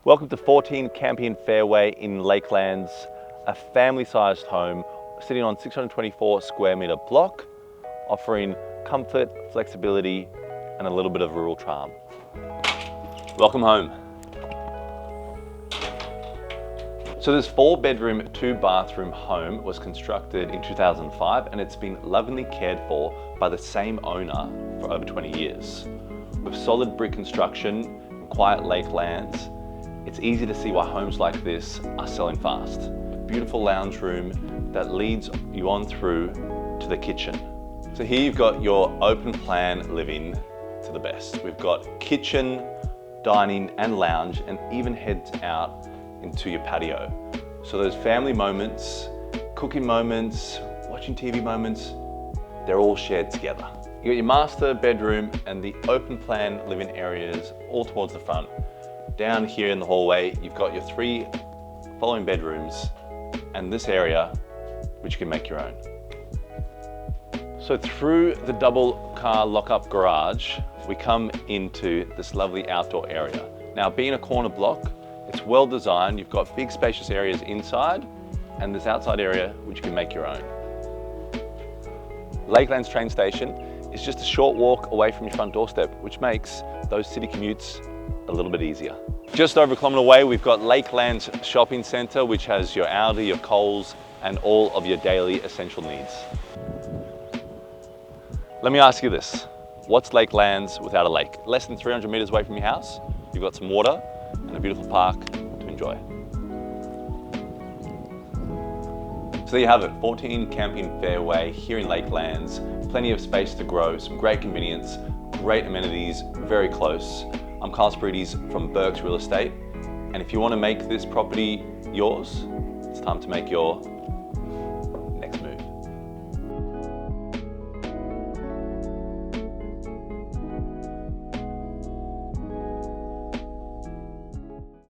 Welcome to 14 Campion Fairway in Lakelands, a family-sized home sitting on 624 square metre block, offering comfort, flexibility, and a little bit of rural charm. Welcome home. So this 4-bedroom, 2-bathroom home was constructed in 2005 and it's been lovingly cared for by the same owner for over 20 years. With solid brick construction and quiet lakelands, it's easy to see why homes like this are selling fast. Beautiful lounge room that leads you on through to the kitchen. So here you've got your open plan living to the best. We've got kitchen, dining and lounge, and even heads out into your patio. So those family moments, cooking moments, watching TV moments, they're all shared together. You got your master bedroom and the open plan living areas all towards the front. Down here in the hallway, you've got your 3 following bedrooms and this area, which you can make your own. So through the double car lock-up garage, we come into this lovely outdoor area. Now, being a corner block, it's well designed. You've got big spacious areas inside and this outside area which you can make your own. Lakelands train station is just a short walk away from your front doorstep, which makes those city commutes a little bit easier. Just over a kilometre away, we've got Lakelands Shopping Centre, which has your Aldi, your Coles, and all of your daily essential needs. Let me ask you this. What's Lakelands without a lake? Less than 300 metres away from your house, you've got some water and a beautiful park to enjoy. So there you have it, 14 Campion Fairway here in Lakelands. Plenty of space to grow, some great convenience, great amenities, very close. I'm Spyrides from Burke's Real Estate, and if you want to make this property yours, it's time to make your